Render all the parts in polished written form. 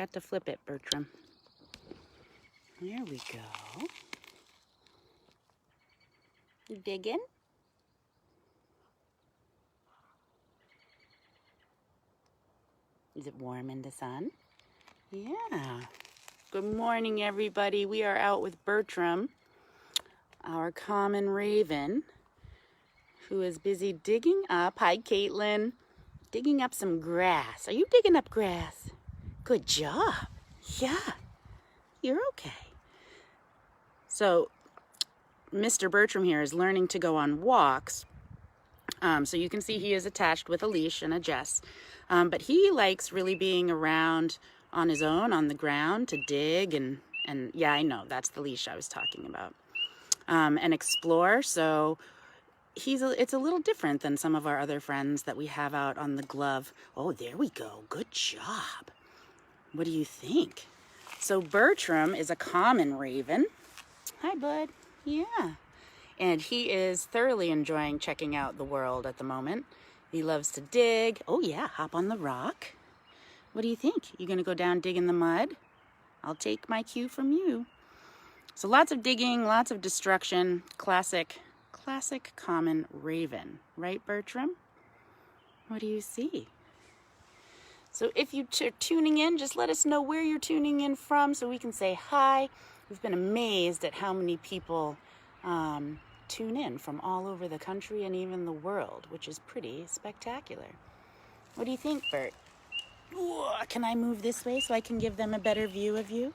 forgot to flip it, Bertram. There we go. You digging? Is it warm in the sun? Yeah. Good morning, everybody. We are out with Bertram, our common raven, who is busy digging up, hi Caitlin, digging up some grass. Are you digging up grass? Good job. Yeah, you're okay. So Mr. Bertram here is learning to go on walks. So you can see he is attached with a leash and a Jess. But he likes really being around on his own, on the ground, to dig and yeah, I know, that's the leash I was talking about. And explore. So it's a little different than some of our other friends that we have out on the glove. Oh, there we go. Good job. What do you think? So Bertram is a common raven. Hi, bud. Yeah. And he is thoroughly enjoying checking out the world at the moment. He loves to dig. Oh yeah, hop on the rock. What do you think? You gonna go down dig in the mud? I'll take my cue from you. So lots of digging, lots of destruction. Classic common raven. Right, Bertram? What do you see? So if you're tuning in, just let us know where you're tuning in from so we can say hi. We've been amazed at how many people tune in from all over the country and even the world, which is pretty spectacular. What do you think, Bert? Ooh, can I move this way so I can give them a better view of you?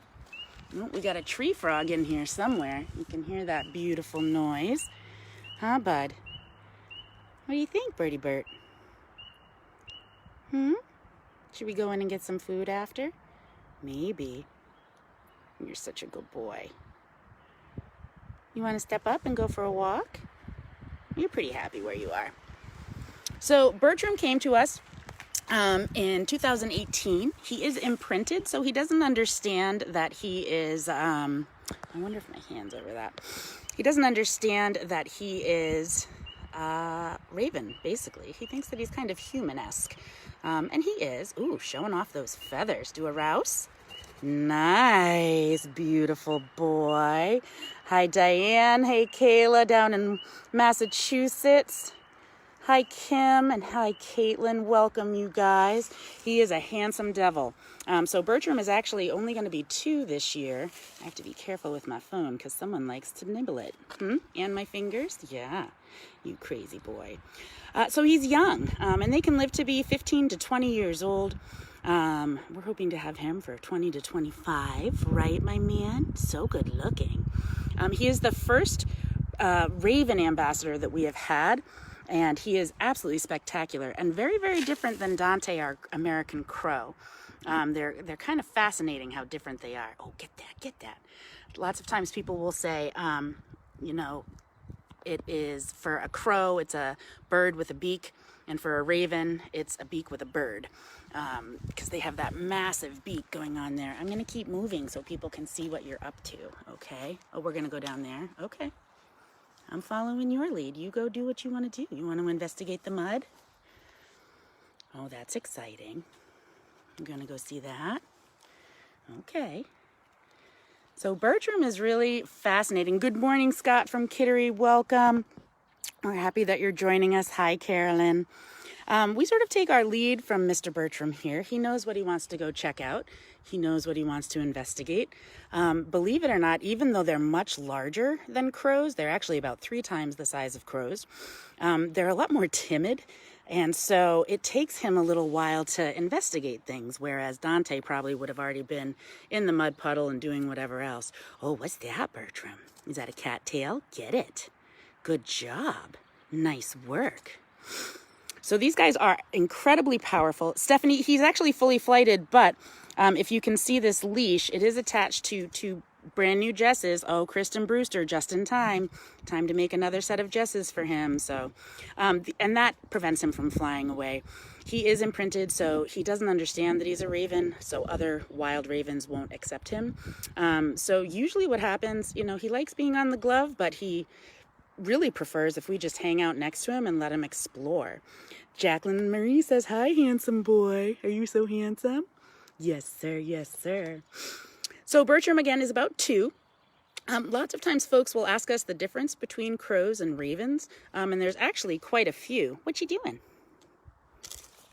Oh, we got a tree frog in here somewhere. You can hear that beautiful noise. Huh, bud? What do you think, Birdie Bert? Should we go in and get some food after? Maybe. You're such a good boy. You want to step up and go for a walk? You're pretty happy where you are. So Bertram came to us in 2018. He is imprinted, so he doesn't understand that he is, I wonder if my hand's over that. He doesn't understand that he is raven, basically. He thinks that he's kind of human-esque. And he is. Ooh, showing off those feathers. Do a rouse. Nice, beautiful boy. Hi, Diane. Hey, Kayla down in Massachusetts. Hi, Kim, and hi, Caitlin. Welcome, you guys. He is a handsome devil. So Bertram is actually only going to be 2 this year. I have to be careful with my phone because someone likes to nibble it. And my fingers? Yeah, you crazy boy. So he's young, and they can live to be 15 to 20 years old. We're hoping to have him for 20 to 25, right, my man? So good looking. He is the first raven ambassador that we have had, and he is absolutely spectacular and very, very different than Dante, our American crow. They're kind of fascinating how different they are. Oh, get that. Lots of times people will say, you know, it is for a crow, it's a bird with a beak, and for a raven, it's a beak with a bird, because they have that massive beak going on there. I'm going to keep moving so people can see what you're up to, okay? Oh, we're going to go down there? Okay. I'm following your lead. You go do what you want to do. You want to investigate the mud? Oh, that's exciting. I'm going to go see that. Okay. So Bertram is really fascinating. Good morning, Scott from Kittery. Welcome. We're happy that you're joining us. Hi, Carolyn. We sort of take our lead from Mr. Bertram here. He knows what he wants to go check out. He knows what he wants to investigate. Believe it or not, even though they're much larger than crows, they're actually about 3 times the size of crows. They're a lot more timid. And so it takes him a little while to investigate things, whereas Dante probably would have already been in the mud puddle and doing whatever else. Oh, what's that, Bertram? Is that a cattail? Get it. Good job. Nice work. So these guys are incredibly powerful. Stephanie, he's actually fully flighted, but if you can see this leash, it is attached to 2 brand new Jesses. Oh, Kristen Brewster, just in time. Time to make another set of Jesses for him. So, and that prevents him from flying away. He is imprinted, so he doesn't understand that he's a raven, so other wild ravens won't accept him. So usually what happens, you know, he likes being on the glove, but he really prefers if we just hang out next to him and let him explore. Jacqueline Marie says, hi, handsome boy. Are you so handsome? Yes, sir. Yes, sir. So Bertram, again, is about 2. Lots of times folks will ask us the difference between crows and ravens, and there's actually quite a few. What you doing?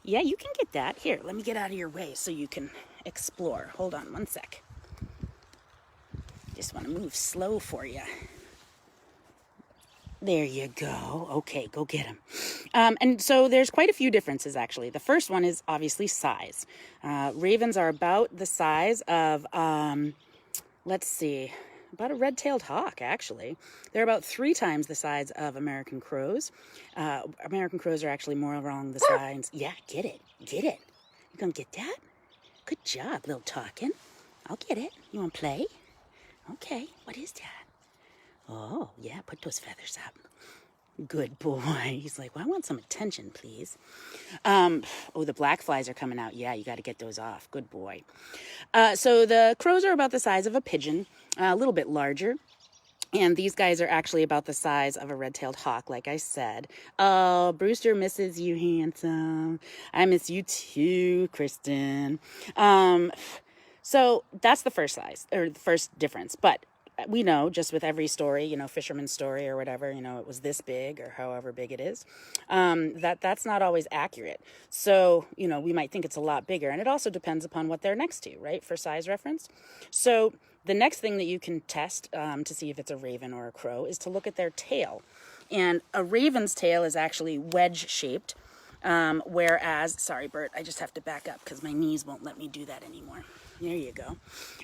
Yeah, you can get that. Here, let me get out of your way so you can explore. Hold on one sec. Just want to move slow for you. There you go. Okay, go get him. And so there's quite a few differences, actually. The first one is obviously size. Ravens are about the size of, let's see, about a red-tailed hawk, actually. They're about 3 times the size of American crows. American crows are actually more along the sides. Yeah, get it. Get it. You gonna get that? Good job, little talking. I'll get it. You wanna play? Okay, what is that? Oh, yeah, put those feathers up. Good boy. He's like, well, I want some attention, please. Oh, the black flies are coming out. Yeah, you got to get those off. Good boy. So the crows are about the size of a pigeon, a little bit larger. And these guys are actually about the size of a red-tailed hawk, like I said. Oh, Brewster misses you, handsome. I miss you too, Kristen. So that's the first size, or the first difference. But we know, just with every story, you know, fisherman's story or whatever, you know, it was this big or however big it is, that's not always accurate. So, you know, we might think it's a lot bigger. And it also depends upon what they're next to, right, for size reference. So the next thing that you can test to see if it's a raven or a crow is to look at their tail. And a raven's tail is actually wedge-shaped, whereas, sorry, Bert, I just have to back up because my knees won't let me do that anymore. There you go.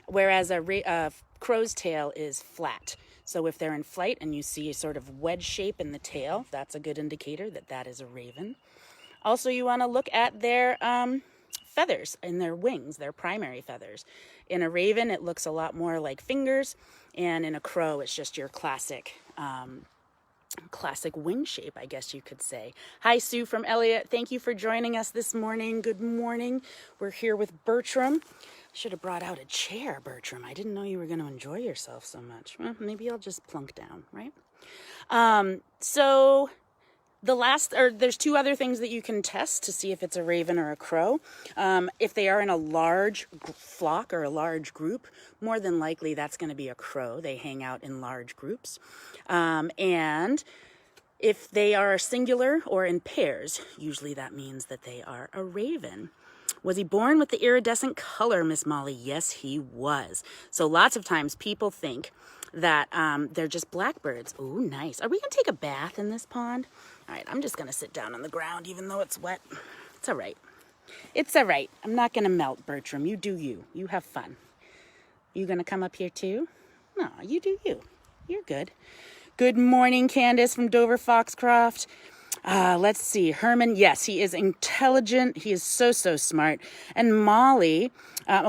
Whereas a crow's tail is flat. So if they're in flight and you see a sort of wedge shape in the tail, that's a good indicator that that is a raven. Also, you want to look at their feathers in their wings, their primary feathers. In a raven, it looks a lot more like fingers, and in a crow, it's just your classic wing shape, I guess you could say. Hi, Sue from Elliott. Thank you for joining us this morning. Good morning. We're here with Bertram. Should have brought out a chair, Bertram. I didn't know you were going to enjoy yourself so much. Well, maybe I'll just plunk down, right? So there's 2 other things that you can test to see if it's a raven or a crow. If they are in a large flock or a large group, more than likely that's going to be a crow. They hang out in large groups. And if they are singular or in pairs, usually that means that they are a raven. Was he born with the iridescent color, Miss Molly? Yes, he was. So lots of times people think that they're just blackbirds. Ooh, nice. Are we going to take a bath in this pond? All right, I'm just going to sit down on the ground even though it's wet. It's all right. It's all right. I'm not going to melt, Bertram. You do you. You have fun. You going to come up here too? No, you do you. You're good. Good morning, Candace from Dover Foxcroft. Let's see. Herman, yes, he is intelligent. He is so smart. And Molly,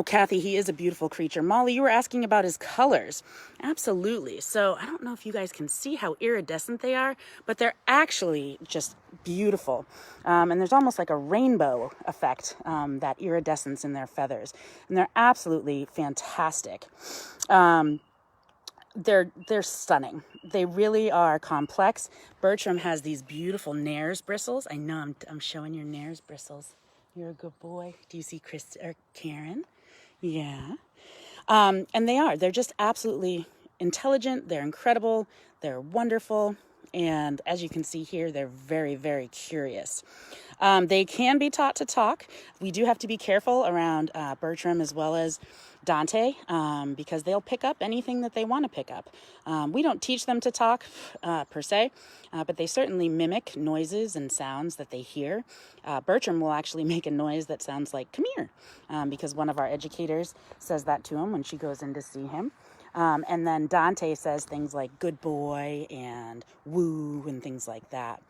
Kathy, he is a beautiful creature. Molly, you were asking about his colors. Absolutely. So I don't know if you guys can see how iridescent they are, but they're actually just beautiful. And there's almost like a rainbow effect, that iridescence in their feathers. And they're absolutely fantastic. They're stunning. They really are complex. Bertram has these beautiful nares bristles. I know I'm showing your nares bristles. You're a good boy. Do you see Chris or Karen? Yeah. And they're just absolutely intelligent. They're incredible. They're wonderful. And as you can see here, they're very, very curious. They can be taught to talk. We do have to be careful around Bertram as well as Dante, because they'll pick up anything that they want to pick up. We don't teach them to talk per se, but they certainly mimic noises and sounds that they hear. Bertram will actually make a noise that sounds like, come here, because one of our educators says that to him when she goes in to see him. And then Dante says things like good boy and woo and things like that.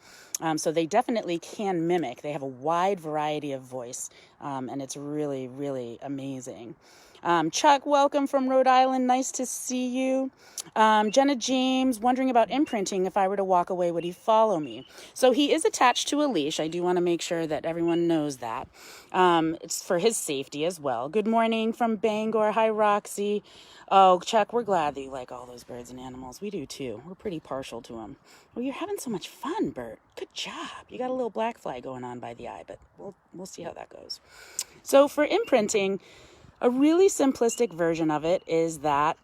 So they definitely can mimic. They have a wide variety of voice, and it's really, really amazing. Chuck, welcome from Rhode Island. Nice to see you. Jenna James, wondering about imprinting. If I were to walk away, would he follow me? So he is attached to a leash. I do want to make sure that everyone knows that. It's for his safety as well. Good morning from Bangor. Hi, Roxy. Oh, Chuck, we're glad that you like all those birds and animals. We do too. We're pretty partial to them. Well, you're having so much fun, Bert. Good job. You got a little black fly going on by the eye, but we'll see how that goes. So for imprinting, A really simplistic version of it is that,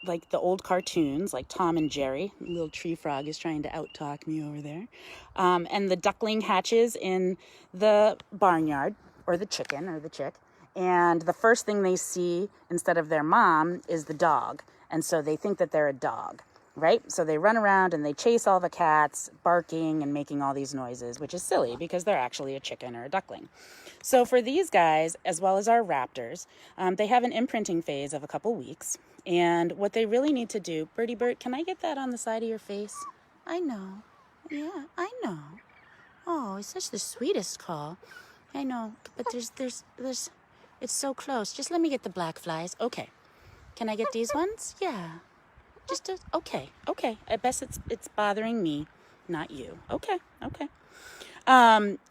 like the old cartoons, like Tom and Jerry, the little tree frog is trying to out-talk me over there, and the duckling hatches in the barnyard, or the chicken, or the chick, and the first thing they see instead of their mom is the dog, and so they think that they're a dog, right? So they run around and they chase all the cats, barking and making all these noises, which is silly because they're actually a chicken or a duckling. So for these guys, as well as our raptors, they have an imprinting phase of a couple weeks. And what they really need to do, Birdie Bert, can I get that on the side of your face? I know. Yeah, I know. Oh, it's such the sweetest call. I know, but there's, it's so close. Just let me get the black flies. Okay. Can I get these ones? Yeah. Okay. I guess it's bothering me, not you. Okay.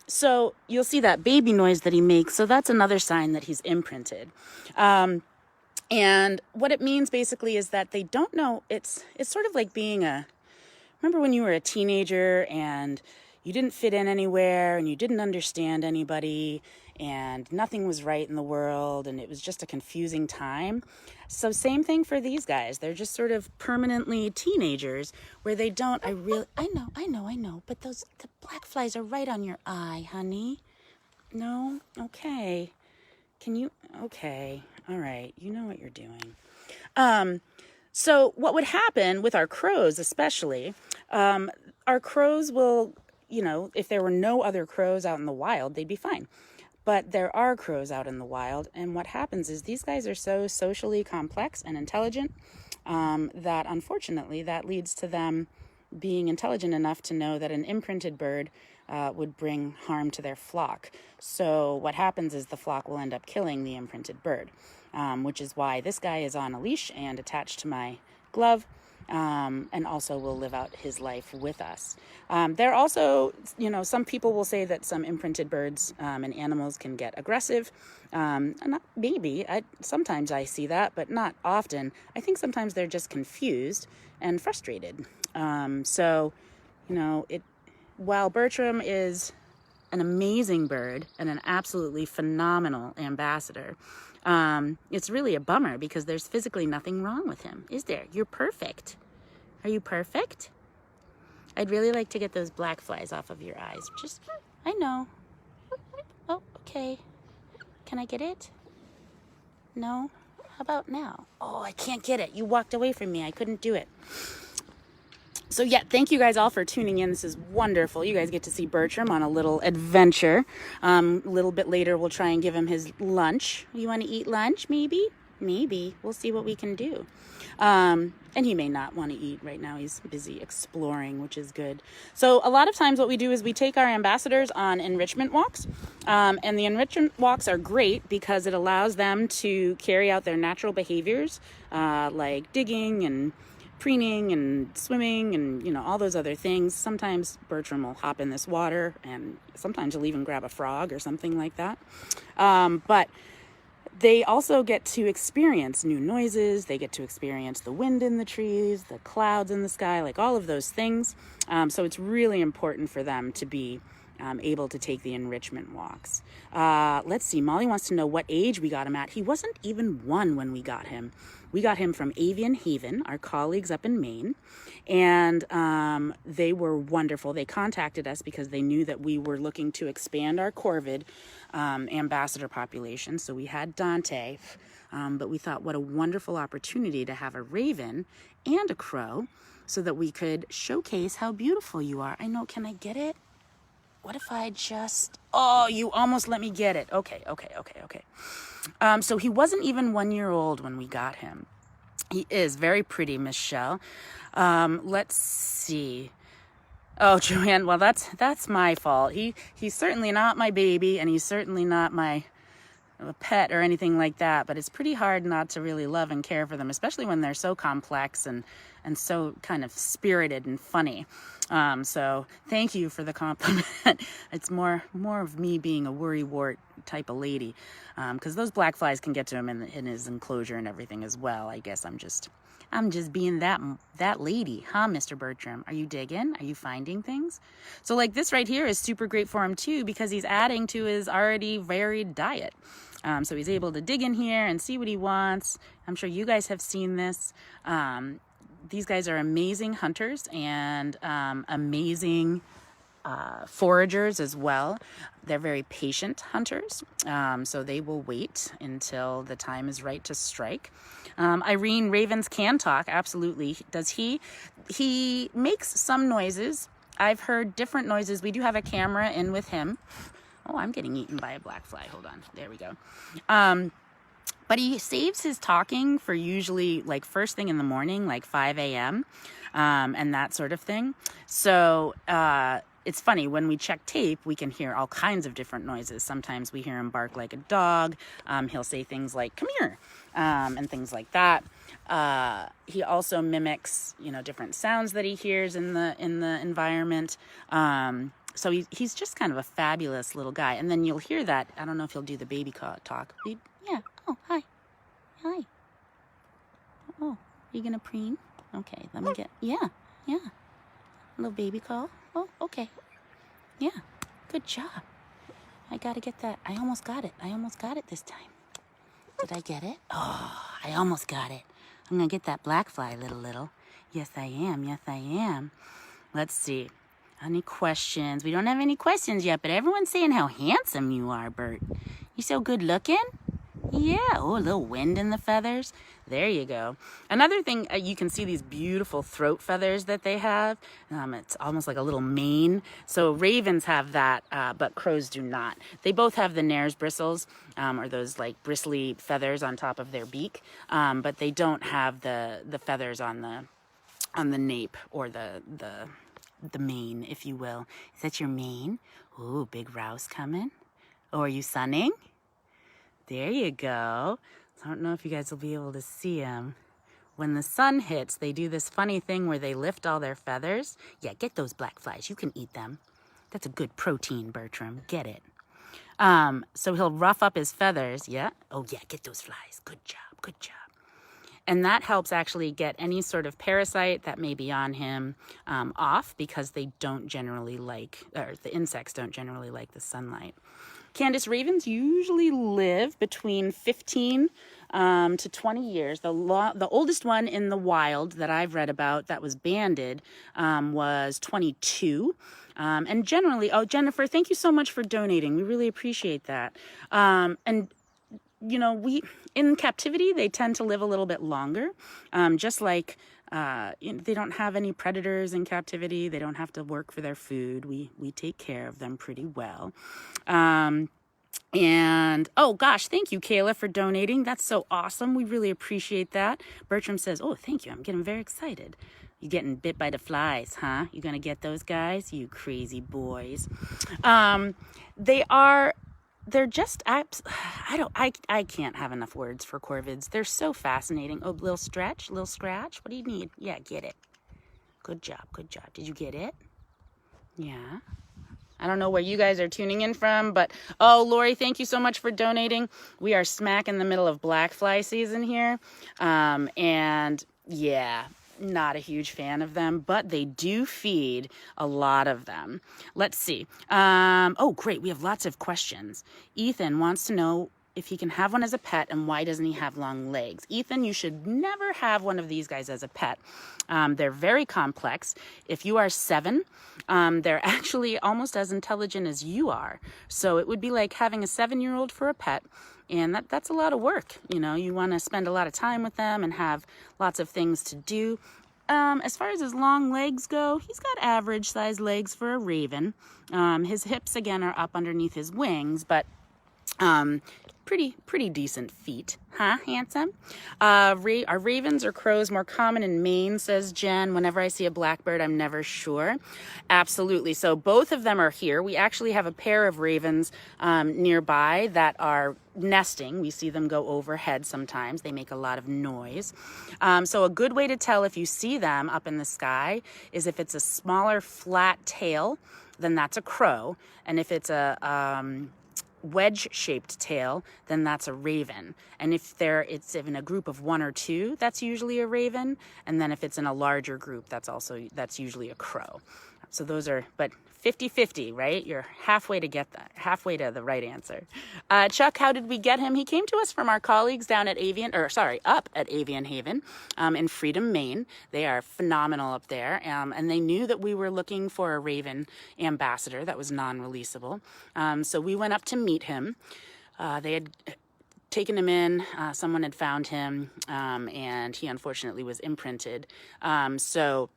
So you'll see that baby noise that he makes. So that's another sign that he's imprinted. And what it means basically is that they don't know. It's sort of like being remember when you were a teenager and you didn't fit in anywhere and you didn't understand anybody and nothing was right in the world and it was just a confusing time. So same thing for these guys. They're just sort of permanently teenagers where they don't, I know, but the black flies are right on your eye, honey. No? Okay. Okay. All right. You know what you're doing. So what would happen with our crows especially, our crows will, if there were no other crows out in the wild, they'd be fine. But there are crows out in the wild, and what happens is these guys are so socially complex and intelligent that unfortunately that leads to them being intelligent enough to know that an imprinted bird would bring harm to their flock. So what happens is the flock will end up killing the imprinted bird, which is why this guy is on a leash and attached to my glove, and also will live out his life with us. There are also, some people will say that some imprinted birds and animals can get aggressive. Sometimes I see that, but not often. I think sometimes they're just confused and frustrated. While Bertram is an amazing bird and an absolutely phenomenal ambassador, it's really a bummer because there's physically nothing wrong with him, is there? You're perfect. Are you perfect? I'd really like to get those black flies off of your eyes. I know. Oh, okay. Can I get it? No? How about now? Oh, I can't get it. You walked away from me. I couldn't do it. So yeah, thank you guys all for tuning in. This is wonderful. You guys get to see Bertram on a little adventure. A little bit later, we'll try and give him his lunch. You want to eat lunch, maybe? Maybe. We'll see what we can do. And he may not want to eat right now. He's busy exploring, which is good. So a lot of times what we do is we take our ambassadors on enrichment walks. And the enrichment walks are great because it allows them to carry out their natural behaviors, like digging and preening and swimming and, all those other things. Sometimes Bertram will hop in this water and sometimes he'll even grab a frog or something like that. But they also get to experience new noises. They get to experience the wind in the trees, the clouds in the sky, like all of those things. So it's really important for them to be able to take the enrichment walks. Let's see. Molly wants to know what age we got him at. He wasn't even 1 when we got him. We got him from Avian Haven, our colleagues up in Maine, and they were wonderful. They contacted us because they knew that we were looking to expand our corvid ambassador population. So we had Dante, but we thought what a wonderful opportunity to have a raven and a crow so that we could showcase how beautiful you are. I know, can I get it? What if I just... Oh, you almost let me get it. Okay. So he wasn't even 1 year old when we got him. He is very pretty, Miss Shell. Let's see. Oh, Joanne, well, that's my fault. He's certainly not my baby, and he's certainly not my pet or anything like that, but it's pretty hard not to really love and care for them, especially when they're so complex and so kind of spirited and funny. So thank you for the compliment. It's more of me being a worrywart type of lady, because those black flies can get to him in his enclosure and everything as well. I guess I'm just I'm just being that lady, huh, Mr. Bertram? Are you digging? Are you finding things? So like this right here is super great for him too, because he's adding to his already varied diet. So he's able to dig in here and see what he wants. I'm sure you guys have seen this. These guys are amazing hunters and amazing foragers as well. They're very patient hunters, so they will wait until the time is right to strike. Irene, ravens can talk, absolutely. Does he? He makes some noises. I've heard different noises. We do have a camera in with him. Oh, I'm getting eaten by a black fly. Hold on. There we go. But he saves his talking for usually like first thing in the morning, like 5 a.m. And that sort of thing. So it's funny, when we check tape, we can hear all kinds of different noises. Sometimes we hear him bark like a dog. He'll say things like, come here, and things like that. He also mimics, different sounds that he hears in the environment. So he's just kind of a fabulous little guy. And then you'll hear that. I don't know if he'll do the baby talk. Yeah. Oh, hi. Hi. Oh, are you going to preen? Okay, let me get, yeah. Little baby call. Oh, okay. Yeah, good job. I got to get that. I almost got it. This time. Did I get it? Oh, I almost got it. I'm going to get that black fly, little. Yes, I am. Let's see. Any questions? We don't have any questions yet, but everyone's saying how handsome you are, Bert. You so good looking? Yeah. Oh, a little wind in the feathers. There you go. Another thing, you can see these beautiful throat feathers that they have. It's almost like a little mane. So ravens have that, but crows do not. They both have the nares bristles, or those like bristly feathers on top of their beak, but they don't have the feathers on the nape or the mane, if you will. Is that your mane? Ooh, big rouse coming. Oh, are you sunning? There you go. I don't know if you guys will be able to see them. When the sun hits, they do this funny thing where they lift all their feathers. Yeah, get those black flies. You can eat them. That's a good protein, Bertram. Get it. So he'll rough up his feathers. Yeah. Oh, yeah, get those flies. Good job. And that helps actually get any sort of parasite that may be on him off, because they don't generally the insects don't generally like the sunlight. Candace, ravens usually live between 15 to 20 years. The oldest one in the wild that I've read about that was banded was 22. And generally, oh, Jennifer, thank you so much for donating. We really appreciate that. And in captivity, they tend to live a little bit longer, just like they don't have any predators in captivity. They don't have to work for their food. We take care of them pretty well. And, oh gosh, thank you, Kayla, for donating. That's so awesome. We really appreciate that. Bertram says, oh, thank you. I'm getting very excited. You getting bit by the flies, huh? You gonna get those guys? You crazy boys. They're just, I can't have enough words for corvids. They're so fascinating. Oh, little scratch. What do you need? Yeah, get it. Good job. Did you get it? Yeah. I don't know where you guys are tuning in from, but, oh, Lori, thank you so much for donating. We are smack in the middle of black fly season here. And yeah, not a huge fan of them, but they do feed a lot of them. Let's see. Oh, great. We have lots of questions. Ethan wants to know if he can have one as a pet, and why doesn't he have long legs? Ethan, you should never have one of these guys as a pet. They're very complex. If you are 7, they're actually almost as intelligent as you are. So it would be like having a 7-year-old for a pet. And that's a lot of work. You want to spend a lot of time with them and have lots of things to do. As far as his long legs go, he's got average sized legs for a raven. His hips, again, are up underneath his wings, but pretty decent feet, huh, handsome? Are ravens or crows more common in Maine, says Jen? Whenever I see a blackbird, I'm never sure. Absolutely. So both of them are here. We actually have a pair of ravens nearby that are nesting. We see them go overhead sometimes. They make a lot of noise. So a good way to tell if you see them up in the sky is if it's a smaller flat tail, then that's a crow. And if it's a wedge-shaped tail, then that's a raven. And if it's in a group of 1 or 2, that's usually a raven. And then if it's in a larger group, that's usually a crow. So those are, but 50-50, right? You're halfway to the right answer. Chuck, how did we get him? He came to us from our colleagues up at Avian Haven in Freedom, Maine. They are phenomenal up there. And they knew that we were looking for a raven ambassador that was non-releasable. So we went up to meet him. They had taken him in, someone had found him, and he unfortunately was imprinted. So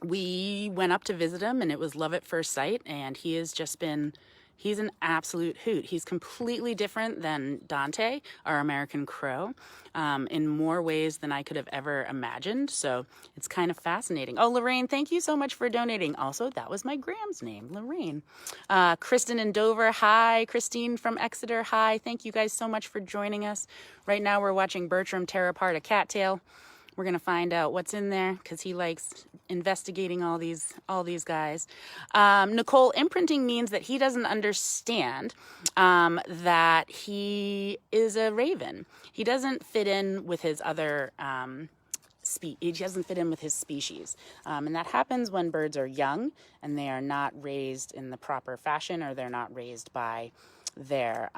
we went up to visit him, and it was love at first sight, and he's an absolute hoot. He's completely different than Dante, our American crow, in more ways than I could have ever imagined. So it's kind of fascinating. Oh, Lorraine, thank you so much for donating. Also, that was my Gram's name, Lorraine. Kristen in Dover, hi. Christine from Exeter, hi. Thank you guys so much for joining us. Right now we're watching Bertram tear apart a cattail. We're going to find out what's in there because he likes investigating all these guys. Nicole, imprinting means that he doesn't understand that he is a raven. He doesn't fit in with his other he doesn't fit in with his species. And that happens when birds are young and they are not raised in the proper fashion, or they're not raised by their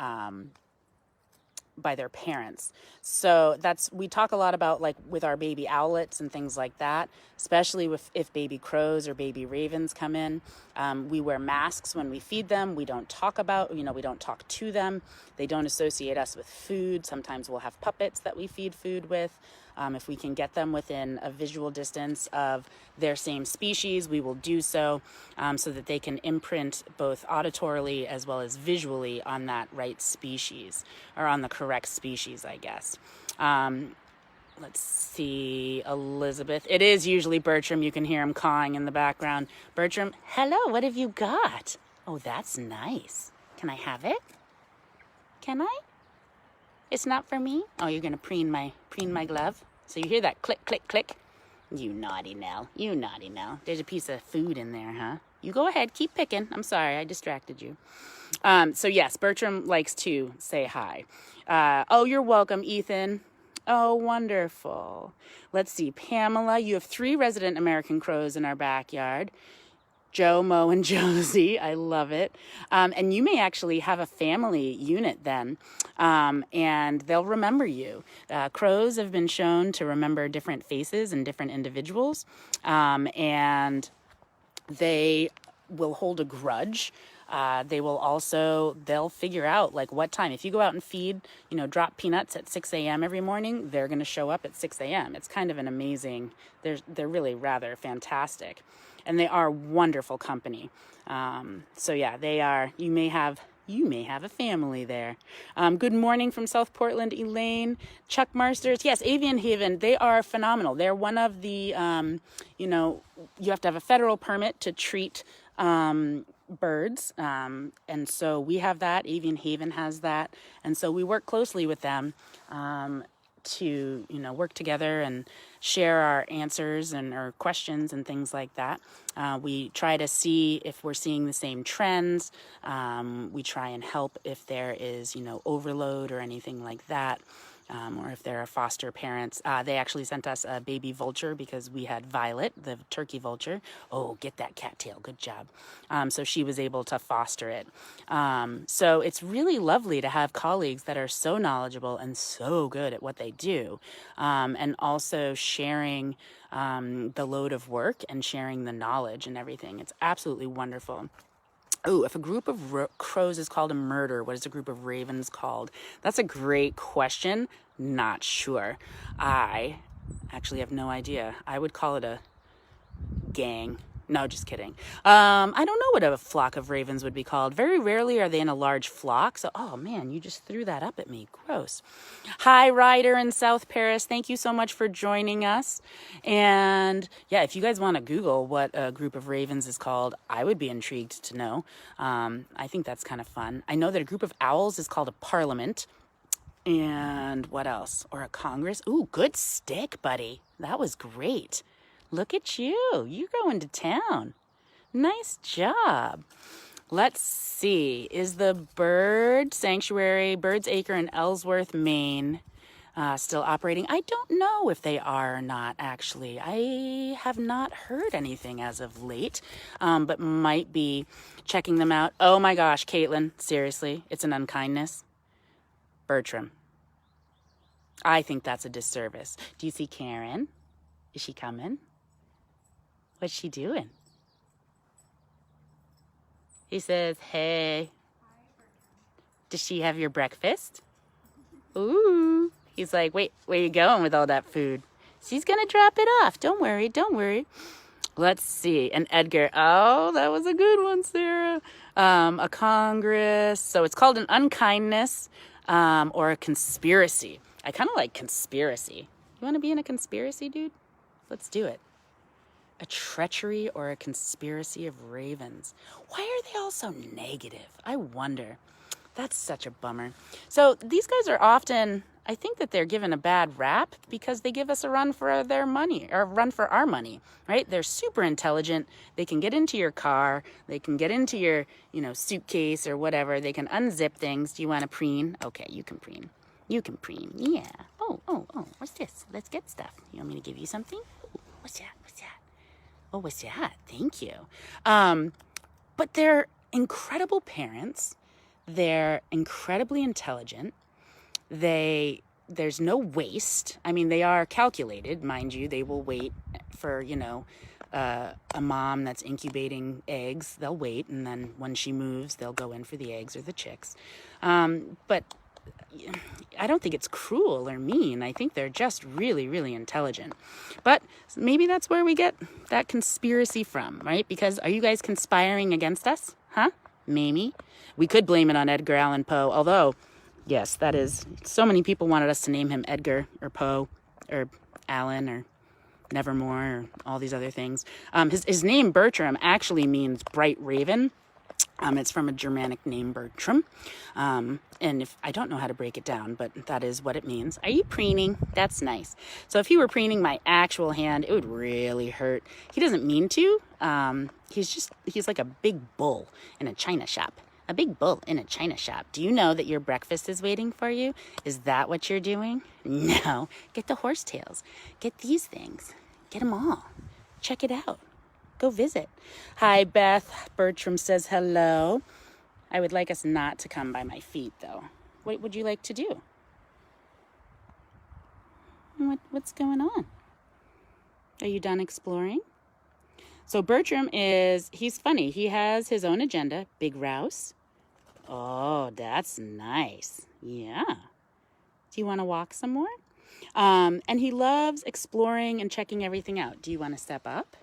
parents. So we talk a lot about, like, with our baby owlets and things like that, especially if baby crows or baby ravens come in. We wear masks when we feed them. We don't talk to them. They don't associate us with food. Sometimes we'll have puppets that we feed food with. If we can get them within a visual distance of their same species, we will do so, so that they can imprint both auditorily as well as visually on that right species, or on the correct species, I guess. Let's see, Elizabeth. It is usually Bertram. You can hear him cawing in the background. Bertram, hello, what have you got? Oh, that's nice. Can I have it? Can I? It's not for me? Oh, you're going to preen my glove? So you hear that click, click, click? You naughty Nell. You naughty Nell. There's a piece of food in there, huh? You go ahead. Keep picking. I'm sorry. I distracted you. So yes, Bertram likes to say hi. Oh, you're welcome, Ethan. Oh, wonderful. Let's see. Pamela, you have 3 resident American crows in our backyard. Joe, Mo, and Josie. I love it. And you may actually have a family unit then, and they'll remember you. Crows have been shown to remember different faces and different individuals, and they will hold a grudge. They'll figure out, like, what time. If you go out and feed, drop peanuts at 6 a.m. every morning, they're going to show up at 6 a.m. It's kind of an amazing, they're really rather fantastic. And they are wonderful company. So yeah, they are, you may have a family there. Good morning from South Portland, Elaine. Chuck Marsters. Yes, Avian Haven, they are phenomenal. They're one of the, you have to have a federal permit to treat birds. And so we have that. Avian Haven has that. And so we work closely with them to, work together and share our answers and our questions and things like that. We try to see if we're seeing the same trends. We try and help if there is, overload or anything like that. Or if there are foster parents. They actually sent us a baby vulture because we had Violet, the turkey vulture. Oh, get that cattail. Good job. So she was able to foster it. So it's really lovely to have colleagues that are so knowledgeable and so good at what they do. And also sharing the load of work and sharing the knowledge and everything. It's absolutely wonderful. Oh, if a group of crows is called a murder, what is a group of ravens called? That's a great question. Not sure. I actually have no idea. I would call it a gang. No, just kidding. I don't know what a flock of ravens would be called. Very rarely are they in a large flock. So, oh man, you just threw that up at me. Gross. Hi, Ryder in South Paris. Thank you so much for joining us. And yeah, if you guys want to Google what a group of ravens is called, I would be intrigued to know. I think that's kind of fun. I know that a group of owls is called a parliament. And what else? Or a congress. Ooh, good stick, buddy. That was great. Look at you. You're going to town. Nice job. Let's see. Is the bird sanctuary, Bird's Acre in Ellsworth, Maine, still operating? I don't know if they are or not, actually. I have not heard anything as of late, but might be checking them out. Oh my gosh, Caitlin, seriously, it's an unkindness. Bertram, I think that's a disservice. Do you see Karen? Is she coming? What's she doing? He says, hey. Does she have your breakfast? Ooh. He's like, wait, where you going with all that food? She's going to drop it off. Don't worry, don't worry. Let's see. And Edgar, oh, that was a good one, Sarah. A congress. So it's called an unkindness or a conspiracy. I kind of like conspiracy. You want to be in a conspiracy, dude? Let's do it. A treachery or a conspiracy of ravens. Why are they all so negative? I wonder. That's such a bummer. So these guys are often, I think that they're given a bad rap because they give us a run for their money, or a run for our money, right? They're super intelligent. They can get into your car. They can get into your, suitcase or whatever. They can unzip things. Do you want to preen? Okay, you can preen. You can preen. Yeah. Oh, what's this? Let's get stuff. You want me to give you something? Ooh, what's that? Oh, what's that? Thank you. But they're incredible parents. They're incredibly intelligent. There's no waste. I mean, they are calculated, mind you. They will wait for, a mom that's incubating eggs. They'll wait, and then when she moves, they'll go in for the eggs or the chicks. But I don't think it's cruel or mean. I think they're just really, really intelligent. But maybe that's where we get that conspiracy from, right? Because are you guys conspiring against us? Huh? Maybe. We could blame it on Edgar Allan Poe, although, yes, that is, so many people wanted us to name him Edgar or Poe or Allan or Nevermore or all these other things. His name Bertram actually means bright raven. It's from a Germanic name, Bertram. And if I don't know how to break it down, but that is what it means. Are you preening? That's nice. So if he were preening my actual hand, it would really hurt. He doesn't mean to. He's like a big bull in a china shop. A big bull in a china shop. Do you know that your breakfast is waiting for you? Is that what you're doing? No. Get the horsetails. Get these things. Get them all. Check it out. Go visit. Hi, Beth. Bertram says hello. I would like us not to come by my feet, though. What would you like to do? What's going on? Are you done exploring? So Bertram he's funny. He has his own agenda. Big Rouse. Oh, that's nice. Yeah. Do you want to walk some more? And he loves exploring and checking everything out. Do you want to step up?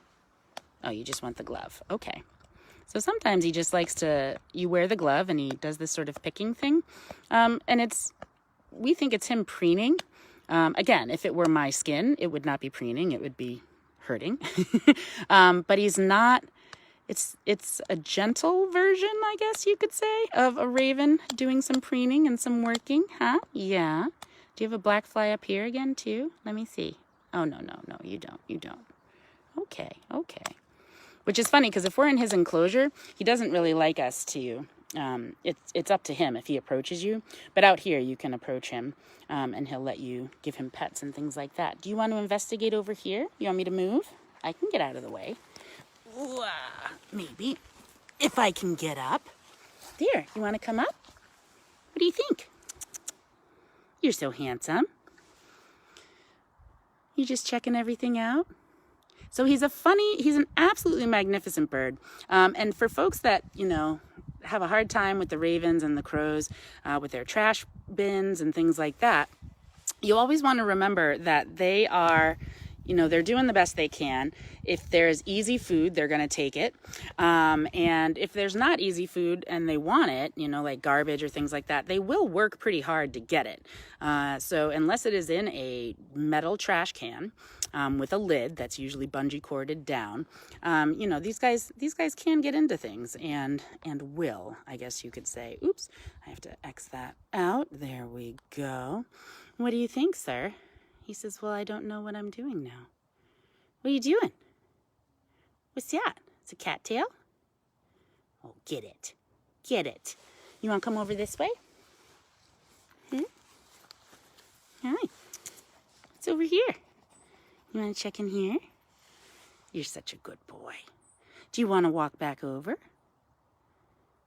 Oh, you just want the glove. Okay. So sometimes he just likes you wear the glove and he does this sort of picking thing. And we think it's him preening. Again, if it were my skin, it would not be preening. It would be hurting. But he's not, it's a gentle version, I guess you could say, of a raven doing some preening and some working, huh? Yeah. Do you have a black fly up here again too? Let me see. Oh, no, you don't. Okay. Which is funny because if we're in his enclosure, he doesn't really like us to, it's up to him if he approaches you. But out here, you can approach him and he'll let you give him pets and things like that. Do you want to investigate over here? You want me to move? I can get out of the way. Maybe. If I can get up. There, you want to come up? What do you think? You're so handsome. You just checking everything out? So he's an absolutely magnificent bird. And for folks that, have a hard time with the ravens and the crows, with their trash bins and things like that, you always want to remember that they are, they're doing the best they can. If there's easy food, they're going to take it. And if there's not easy food and they want it, like garbage or things like that, they will work pretty hard to get it. So unless it is in a metal trash can, with a lid that's usually bungee corded down, these guys can get into things and will, I guess you could say. Oops, I have to X that out. There we go. What do you think, sir? He says, well, I don't know what I'm doing now. What are you doing? What's that? It's a cattail? Oh, get it. Get it. You want to come over this way? Hi. It's over here. You want to check in here? You're such a good boy. Do you want to walk back over?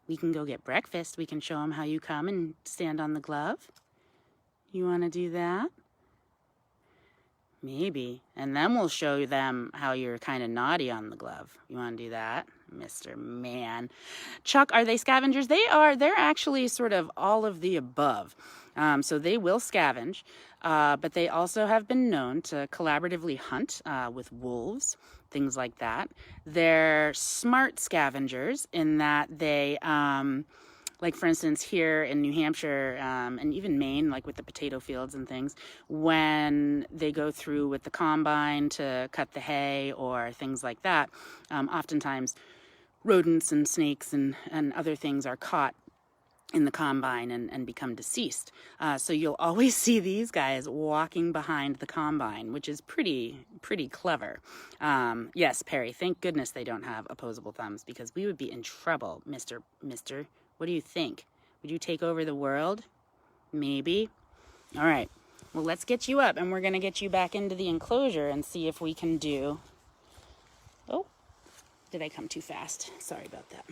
We can go get breakfast. We can show them how you come and stand on the glove. You want to do that? Maybe. And then we'll show them how you're kind of naughty on the glove. You want to do that? Mr. Man. Chuck, are they scavengers? They are. They're actually sort of all of the above. So they will scavenge, but they also have been known to collaboratively hunt with wolves, things like that. They're smart scavengers in that they... like, for instance, here in New Hampshire and even Maine, like with the potato fields and things, when they go through with the combine to cut the hay or things like that, oftentimes rodents and snakes and other things are caught in the combine and become deceased. So you'll always see these guys walking behind the combine, which is pretty clever. Yes, Perry, thank goodness they don't have opposable thumbs, because we would be in trouble, Mr. What do you think? Would you take over the world? Maybe. All right. Well, let's get you up, and we're going to get you back into the enclosure and see if we can do... Oh, did I come too fast? Sorry about that.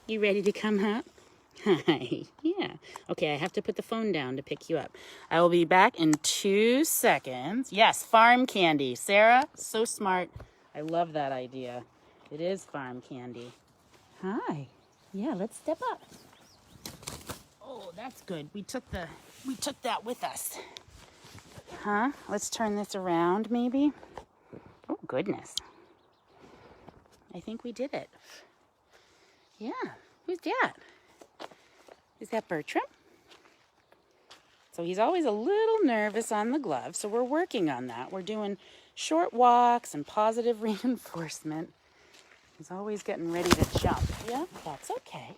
You ready to come up? Hi. Yeah. Okay, I have to put the phone down to pick you up. I will be back in 2 seconds. Yes, farm candy. Sarah, so smart. I love that idea. It is farm candy. Hi. Yeah, let's step up. Oh, that's good. We took that with us. Huh? Let's turn this around, maybe. Oh, goodness. I think we did it. Yeah. Who's that? Is that Bertram? So he's always a little nervous on the glove, so we're working on that. We're doing short walks and positive reinforcement. He's always getting ready to jump. Yeah, that's okay.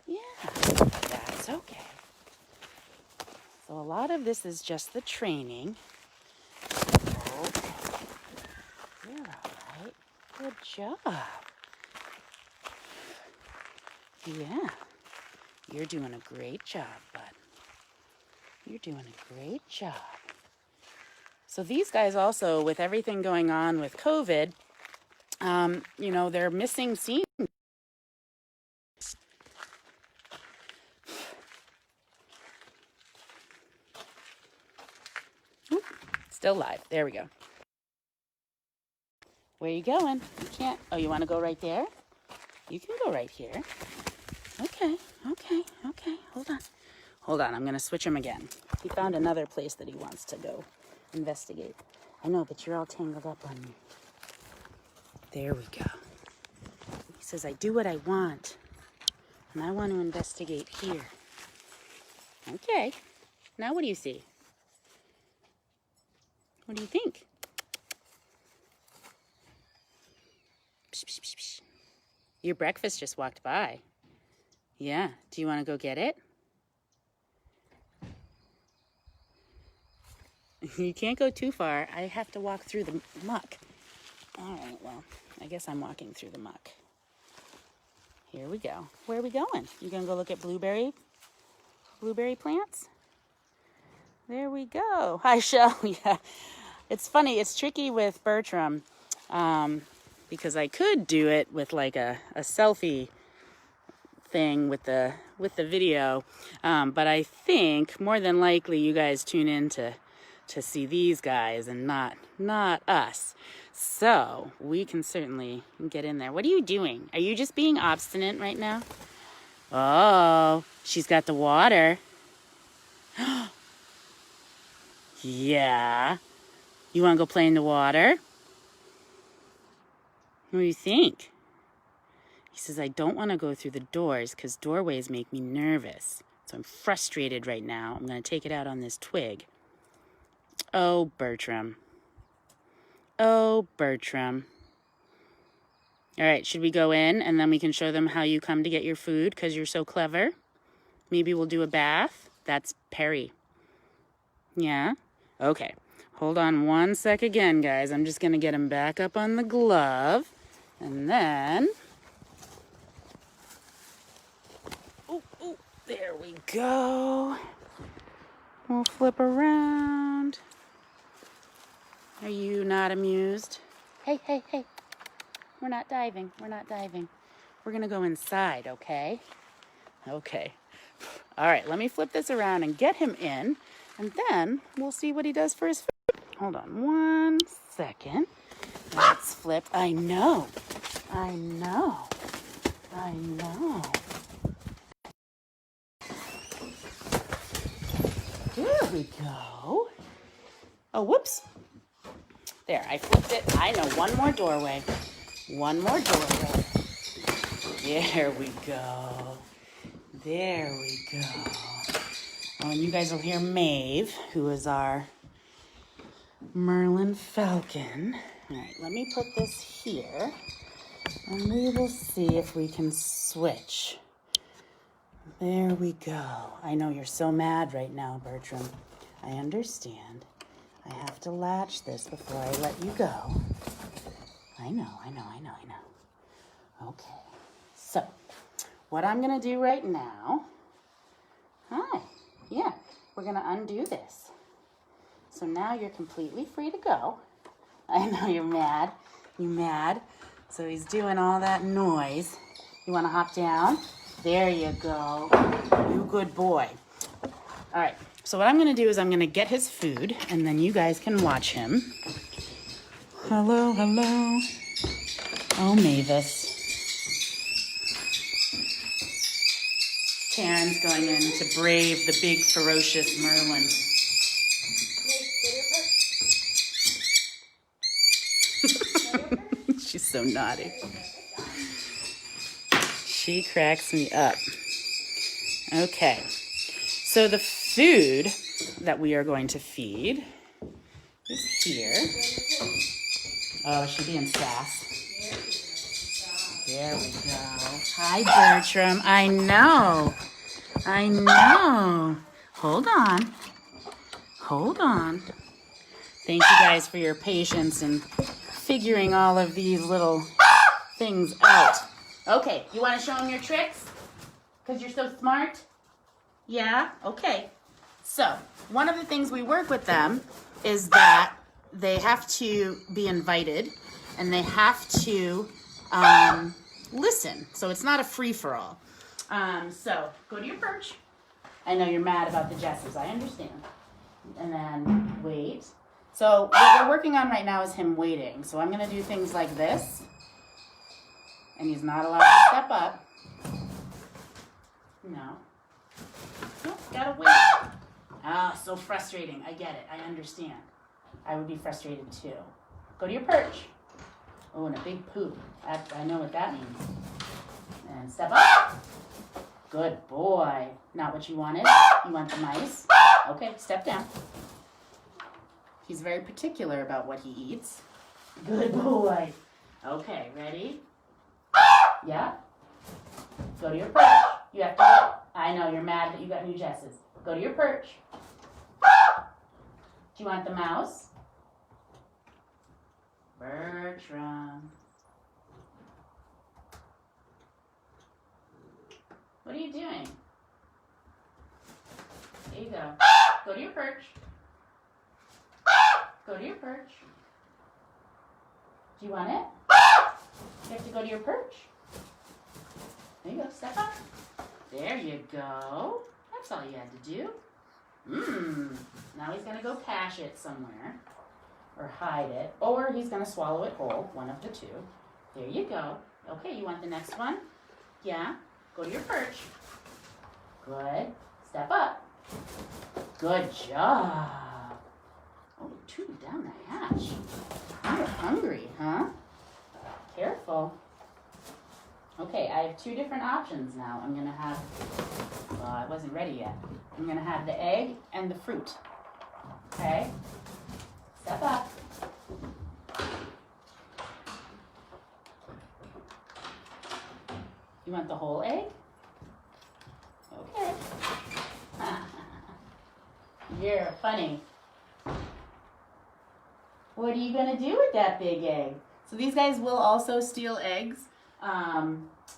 Yeah, that's okay. So a lot of this is just the training. Okay. You're all right. Good job. Yeah. You're doing a great job, bud. You're doing a great job. So these guys also, with everything going on with COVID, you know, they're missing scenes. Oop, still live. There we go. Where are you going? You can't. Oh, you want to go right there? You can go right here. Okay. Hold on. I'm going to switch him again. He found another place that he wants to go investigate. I know, but you're all tangled up on me. There we go. He says, I do what I want, and I want to investigate here. Okay. Now what do you see? What do you think? Psh, psh, psh, psh. Your breakfast just walked by. Yeah. Do you want to go get it? You can't go too far. I have to walk through the muck. All right, well, I guess I'm walking through the muck. Here we go. Where are we going? You gonna go look at blueberry plants? There we go. Hi, Shell. Yeah, it's funny. It's tricky with Bertram because I could do it with like a selfie thing with the video, but I think more than likely you guys tune in to see these guys and not us. So we can certainly get in there. What are you doing? Are you just being obstinate right now? Oh, she's got the water. Yeah. You want to go play in the water? What do you think? He says, I don't want to go through the doors because doorways make me nervous. So I'm frustrated right now. I'm going to take it out on this twig. Oh, Bertram. Oh, Bertram. All right, should we go in and then we can show them how you come to get your food because you're so clever? Maybe we'll do a bath. That's Perry. Yeah? Okay. Hold on one sec again, guys. I'm just going to get him back up on the glove. And then go. We'll flip around. Are you not amused? Hey, hey, hey. We're not diving. We're not diving. We're going to go inside, okay? Okay. All right, let me flip this around and get him in, and then we'll see what he does for his food. Hold on 1 second. Let's flip. I know. There we go. Oh, whoops. There, I flipped it. I know, one more doorway. One more doorway. There we go. There we go. Oh, and you guys will hear Maeve, who is our Merlin Falcon. All right, let me put this here, and we will see if we can switch. There we go. I know you're so mad right now, Bertram. I understand. I have to latch this before I let you go. I know. Okay, so what I'm gonna do right now, we're gonna undo this. So now you're completely free to go. I know you're mad. You mad? So he's doing all that noise. You wanna hop down? There you go. You good boy. All right, so what I'm gonna do is I'm gonna get his food, and then you guys can watch him. Hello. Oh, Mavis. Taryn's going in to brave the big, ferocious Merlin. She's so naughty. She cracks me up. Okay, so the food that we are going to feed is here. Oh, she's being sass. There we go. Hi, Bertram. I know. Hold on. Thank you guys for your patience in figuring all of these little things out. Okay, you want to show them your tricks? Because you're so smart? Yeah? Okay. So, one of the things we work with them is that they have to be invited and they have to listen. So it's not a free-for-all. So go to your perch. I know you're mad about the Jesses. I understand. And then wait. So what we're working on right now is him waiting. So I'm going to do things like this. And he's not allowed to step up. No. Nope, gotta wait. Ah, so frustrating. I get it. I understand. I would be frustrated too. Go to your perch. Oh, and a big poop. I know what that means. And step up. Good boy. Not what you wanted. You want the mice? Okay, step down. He's very particular about what he eats. Good boy. Okay, ready? Yeah? Go to your perch. You have to. I know, you're mad that you got new Jesses. Go to your perch. Do you want the mouse? Bertram. What are you doing? There you go. Go to your perch. Go to your perch. Do you want it? You have to go to your perch. There you go. Step up. There you go. That's all you had to do. Now he's going to go cache it somewhere. Or hide it. Or he's going to swallow it whole. One of the two. There you go. Okay, you want the next one? Yeah. Go to your perch. Good. Step up. Good job. Oh, 2 down the hatch. You're hungry, huh? Careful. Okay, I have 2 different options now. I'm going to have, I wasn't ready yet. I'm going to have the egg and the fruit. Okay? Step up. You want the whole egg? Okay. You're funny. What are you going to do with that big egg? So these guys will also steal eggs.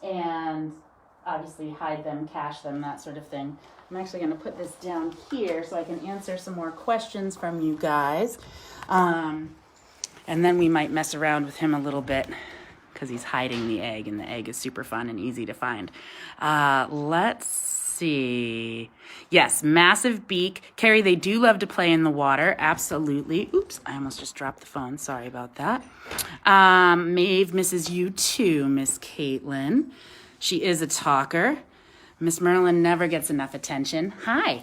And obviously hide them, cache them, that sort of thing. I'm actually going to put this down here so I can answer some more questions from you guys. And then we might mess around with him a little bit because he's hiding the egg, and the egg is super fun and easy to find. Let's see. Yes, massive beak. Carrie, they do love to play in the water. Absolutely. Oops, I almost just dropped the phone. Sorry about that. Maeve misses you too, Miss Caitlin. She is a talker. Miss Merlin never gets enough attention. Hi.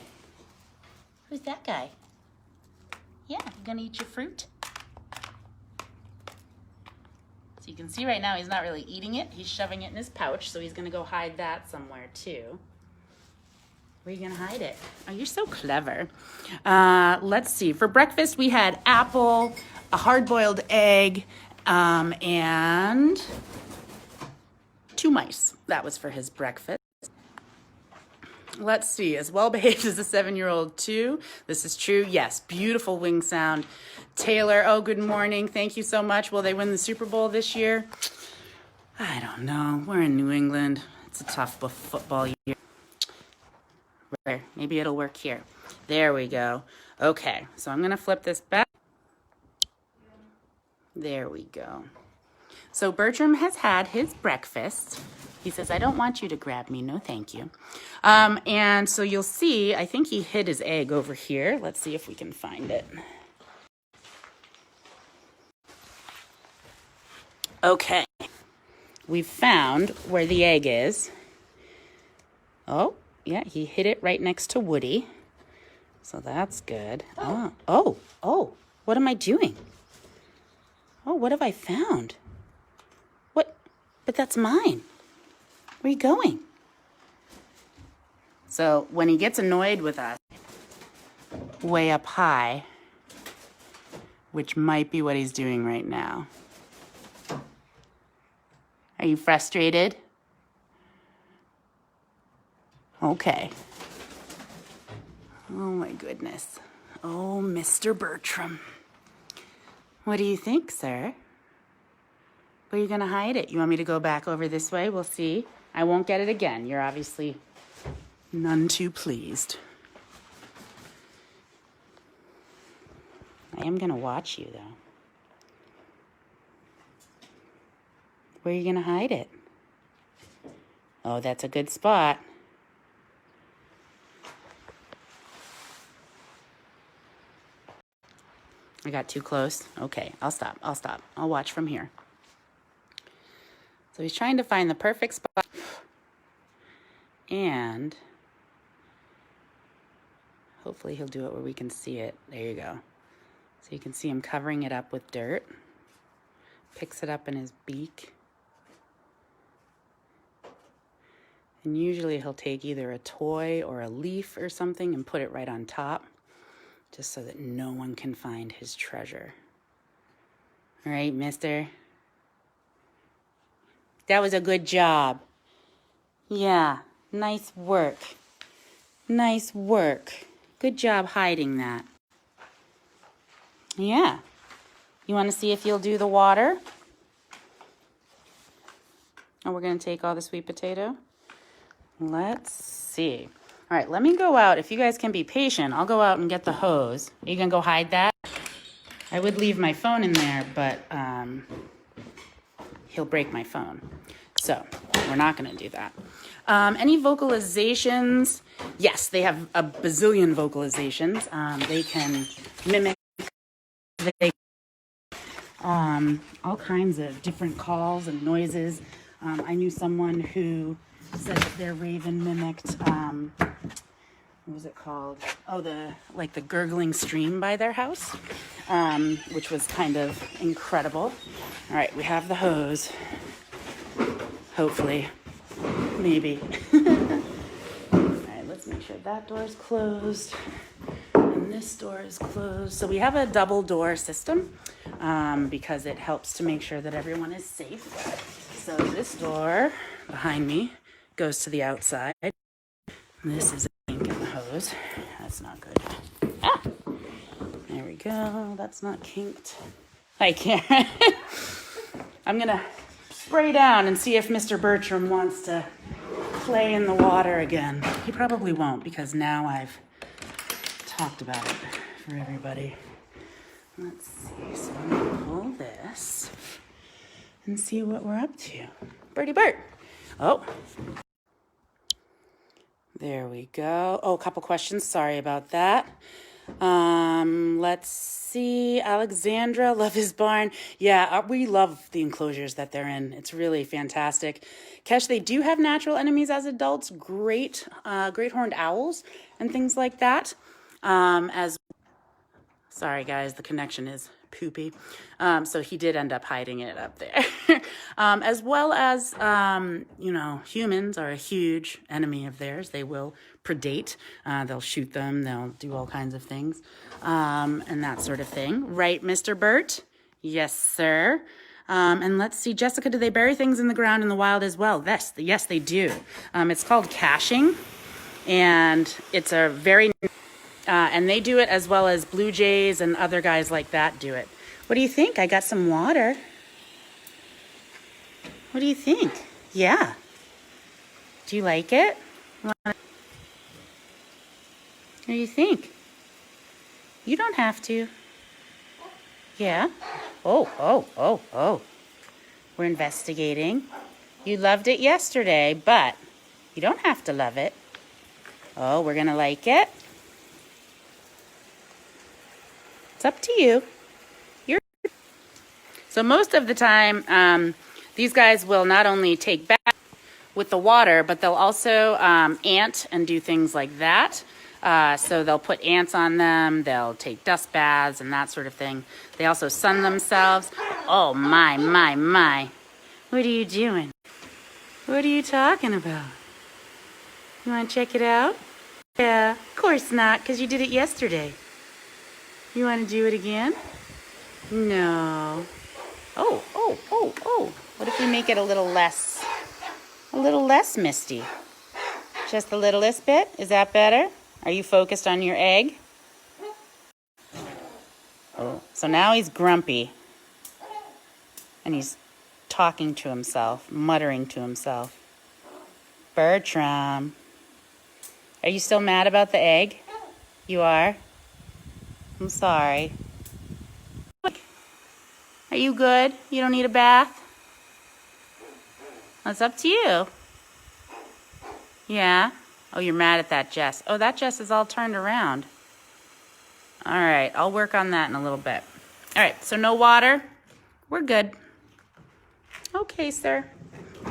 Who's that guy? Yeah, you gonna eat your fruit? So you can see right now he's not really eating it. He's shoving it in his pouch, so he's gonna go hide that somewhere too. Where are you gonna hide it? Oh, you're so clever. Let's see. For breakfast, we had apple, a hard-boiled egg, and 2 mice. That was for his breakfast. Let's see. As well behaved as a 7-year-old too. This is true. Yes. Beautiful wing sound. Taylor, oh, good morning. Thank you so much. Will they win the Super Bowl this year? I don't know. We're in New England. It's a tough football year. Maybe it'll work here. There we go. Okay. So I'm going to flip this back. There we go. So Bertram has had his breakfast. He says, I don't want you to grab me. No, thank you. And so you'll see, I think he hid his egg over here. Let's see if we can find it. Okay. We've found where the egg is. Oh, yeah, he hid it right next to Woody. So that's good. Oh, what am I doing? Oh, what have I found? What? But that's mine. Where are you going? So when he gets annoyed with us, way up high, which might be what he's doing right now. Are you frustrated? Okay. Oh my goodness. Oh, Mr. Bertram. What do you think, sir? Where are you gonna hide it? You want me to go back over this way? We'll see. I won't get it again. You're obviously none too pleased. I am gonna watch you though. Where are you gonna hide it? Oh, that's a good spot. I got too close. Okay, I'll stop. I'll watch from here. So he's trying to find the perfect spot. And hopefully he'll do it where we can see it. There you go. So you can see him covering it up with dirt. Picks it up in his beak. And usually he'll take either a toy or a leaf or something and put it right on top, just so that no one can find his treasure. All right, mister? That was a good job. Yeah, nice work. Nice work. Good job hiding that. Yeah. You want to see if you'll do the water? Oh, we're going to take all the sweet potato? Let's see. All right, let me go out. If you guys can be patient, I'll go out and get the hose. Are you going to go hide that? I would leave my phone in there, but he'll break my phone. So we're not going to do that. Any vocalizations? Yes, they have a bazillion vocalizations. They can mimic all kinds of different calls and noises. I knew someone who said that their raven mimicked, what was it called? Oh, the gurgling stream by their house, which was kind of incredible. All right, we have the hose. Hopefully, maybe. All right, let's make sure that door is closed and this door is closed. So we have a double door system because it helps to make sure that everyone is safe. So this door behind me goes to the outside. This is a kink in the hose. That's not good. Ah! There we go. That's not kinked. Hi, Karen. I'm going to spray down and see if Mr. Bertram wants to play in the water again. He probably won't because now I've talked about it for everybody. Let's see, so I'm gonna pull this and see what we're up to. Birdie Bert. Oh, there we go. Oh, a couple questions. Sorry about that. Let's see. Alexandra, love his barn. Yeah, we love the enclosures that they're in. It's really fantastic. Kesh, they do have natural enemies as adults. Great horned owls and things like that. Sorry guys, the connection is poopy. So he did end up hiding it up there. As well as, humans are a huge enemy of theirs. They will predate. They'll shoot them. They'll do all kinds of things, and that sort of thing. Right, Mr. Burt? Yes, sir. And let's see, Jessica, do they bury things in the ground in the wild as well? Yes, they do. It's called caching, and it's a very... and they do it as well as blue jays and other guys like that do it. What do you think? I got some water. What do you think? Yeah. Do you like it? What do you think? You don't have to. Yeah. Oh. We're investigating. You loved it yesterday, but you don't have to love it. Oh, we're going to like it. It's up to you. So most of the time, these guys will not only take baths with the water, but they'll also ant and do things like that. So they'll put ants on them. They'll take dust baths and that sort of thing. They also sun themselves. Oh, my. What are you doing? What are you talking about? You want to check it out? Yeah, of course not, because you did it yesterday. You want to do it again? No. Oh. What if we make it a little less misty? Just the littlest bit? Is that better? Are you focused on your egg? Oh, so now he's grumpy. And he's talking to himself, muttering to himself. Bertram. Are you still mad about the egg? You are? I'm sorry. Are you good? You don't need a bath? That's up to you. Yeah? Oh, you're mad at that Jess. Oh, that Jess is all turned around. All right, I'll work on that in a little bit. All right, so no water. We're good. Okay, sir.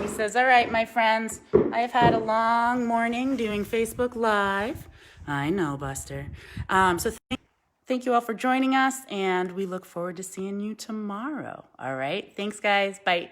He says, all right, my friends, I have had a long morning doing Facebook Live. I know, Buster. So thank you all for joining us, and we look forward to seeing you tomorrow. All right, thanks, guys. Bye.